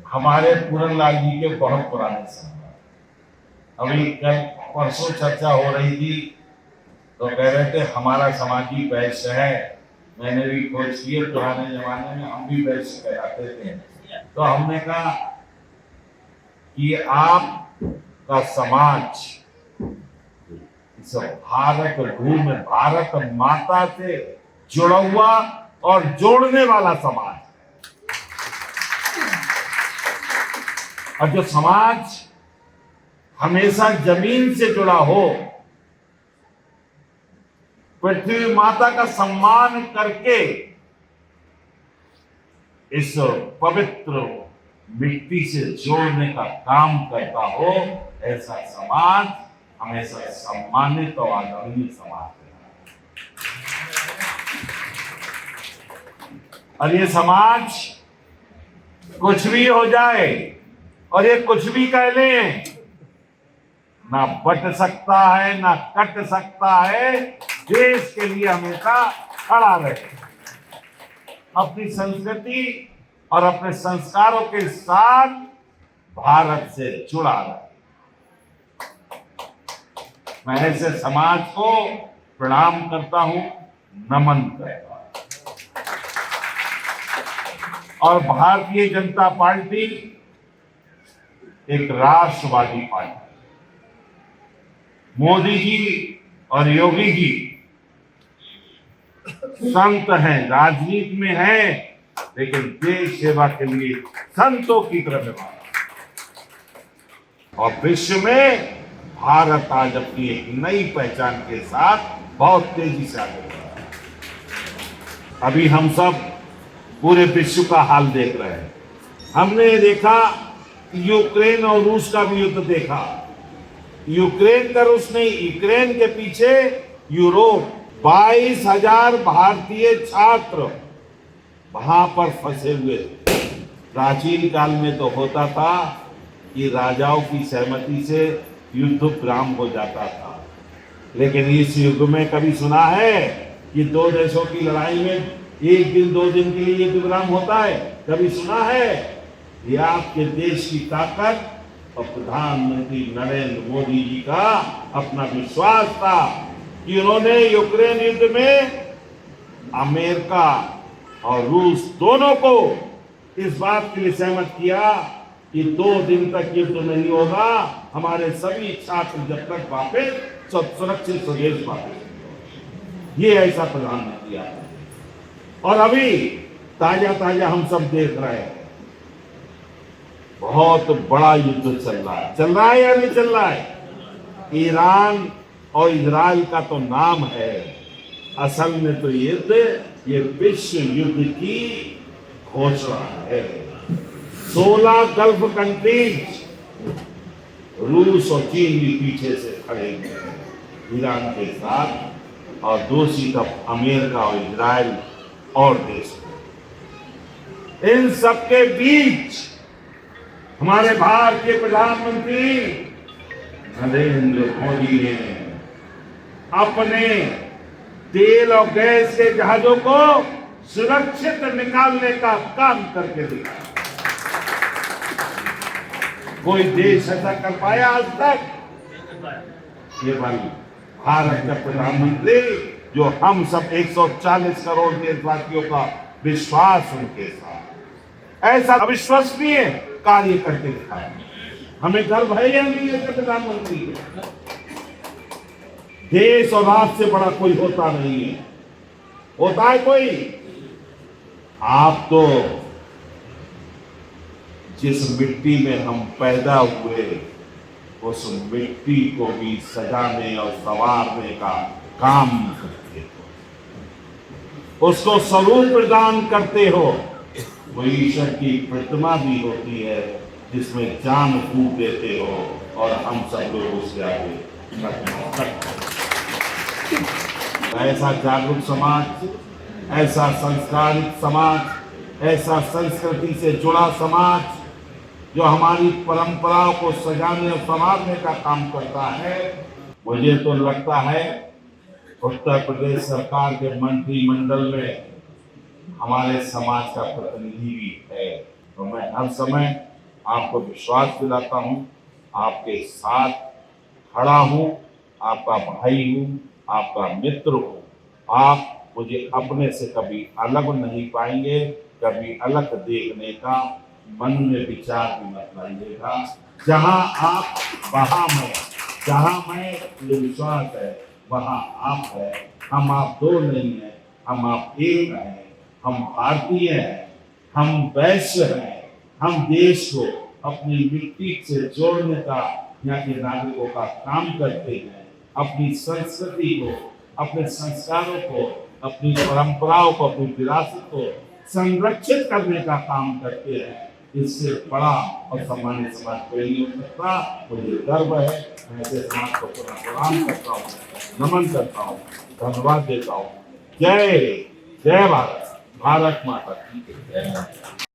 हमारे पूरनलाल जी के बहुत पुराने संत। अभी कल परसों चर्चा हो रही थी तो कह रहे थे हमारा समाजी वैश्य है। मैंने भी खोज किए, पुराने जमाने में हम भी वैश्य कहलाते थे। तो हमने कहा कि आपका समाज इस भारत भूमि, भारत माता से जुड़ा हुआ और जोड़ने वाला समाज है। और जो समाज हमेशा जमीन से जुड़ा हो, पृथ्वी माता का सम्मान करके इस पवित्र मिट्टी से जोड़ने का काम करता हो, ऐसा समाज हमेशा सम्मानित और आदरणीय समाज है। और ये समाज कुछ भी हो जाए और ये कुछ भी कह लें, ना बट सकता है ना कट सकता है। देश के लिए हमेशा खड़ा रहे, अपनी संस्कृति और अपने संस्कारों के साथ भारत से जुड़ा रहे। मैं ऐसे समाज को प्रणाम करता हूं, नमन करता हूं। और भारतीय जनता पार्टी एक राष्ट्रवादी पार्टी। मोदी जी और योगी जी संत हैं, राजनीति में हैं, लेकिन देश सेवा के लिए संतों की तरह व्यवहार। और विश्व में भारत आज अपनी एक नई पहचान के साथ बहुत तेजी से आगे बढ़ रहा है। अभी हम सब पूरे विश्व का हाल देख रहे हैं। हमने देखा यूक्रेन और रूस का भी युद्ध देखा। यूक्रेन का रूस नहीं, यूक्रेन के पीछे यूरोप। 22,000 भारतीय छात्र वहां पर फंसे हुए। प्राचीन काल में तो होता था कि राजाओं की सहमति से युद्ध विराम हो जाता था, लेकिन इस युग में कभी सुना है कि दो देशों की लड़ाई में एक दिन 2 दिन के लिए युद्ध विराम होता है? कभी सुना है? ये आपके देश की ताकत और प्रधानमंत्री नरेंद्र मोदी जी का अपना विश्वास था कि उन्होंने यूक्रेन युद्ध में अमेरिका और रूस दोनों को इस बात के लिए सहमत किया कि 2 दिन तक युद्ध नहीं होगा, हमारे सभी छात्र जब तक वापस सुरक्षित स्वदेश वापस। ये ऐसा प्रधानमंत्री आया। और अभी ताजा ताजा हम सब देख रहे हैं, बहुत बड़ा युद्ध चल रहा है या नहीं चल रहा है? ईरान और इजराइल का तो नाम है, असल में तो ये विश्व युद्ध की घोषणा है। 16 गल्फ कंट्रीज, रूस और चीन भी पीछे से खड़े हैं ईरान के साथ, और दूसरी तरफ अमेरिका और इजराइल और देश। इन सबके बीच हमारे भारत के प्रधानमंत्री नरेंद्र मोदी ने अपने तेल और गैस के जहाजों को सुरक्षित निकालने का काम करके दिखाया। कोई देश ऐसा कर पाया आज तक? ये वाली भारत का प्रधानमंत्री, जो हम सब 140 करोड़ देशवासियों का विश्वास उनके साथ, ऐसा अविश्वसनीय कार्य करके दिखाया। हमें गर्व है या नहीं है प्रधानमंत्री? देश और राष्ट्र से बड़ा कोई होता नहीं है। होता है कोई? आप तो जिस मिट्टी में हम पैदा हुए, उस मिट्टी को भी सजाने और संवारने का काम करते हो, उसको स्वरूप प्रदान करते हो। वो ईश्वर की प्रतिमा भी होती है जिसमें जान फूंक देते हो, और हम सब लोग उसके आगे नतमस्तक हैं। ऐसा जागरूक समाज, ऐसा संस्कारित समाज, ऐसा संस्कृति से जुड़ा समाज, जो हमारी परंपराओं को सजाने और संवारने का काम करता है, मुझे तो लगता है उत्तर प्रदेश सरकार के मंत्रिमंडल में हमारे समाज का प्रतिनिधि भी है। तो मैं हर समय आपको विश्वास दिलाता हूँ, आपके साथ खड़ा हूँ, आपका भाई हूँ, आपका मित्र हूँ। आप मुझे अपने से कभी अलग नहीं पाएंगे, कभी अलग देखने का मन में विचार भी मत लाइएगा। जहाँ आप वहाँ मैं, जहाँ मैं ये विश्वास है वहाँ आप है। हम आप दो नहीं है, हम आप एक हैं। हम भारतीय हैं, हम वैश्य हैं। हम देश को अपनी मिट्टी से जोड़ने का, यहाँ के नागरिकों का काम करते हैं। अपनी संस्कृति को, अपने संस्कारों को, अपनी परंपराओं को, अपनी विरासत को संरक्षित करने का काम करते हैं। इससे बड़ा और सम्मानित समाज कोई नहीं हो सकता। मुझे गर्व है, मैं ऐसे समाज को पूरा प्रणाम करता हूँ, नमन करता हूँ, धन्यवाद देता हूँ। जय हिंद, जय भारत, भारत माता की जय।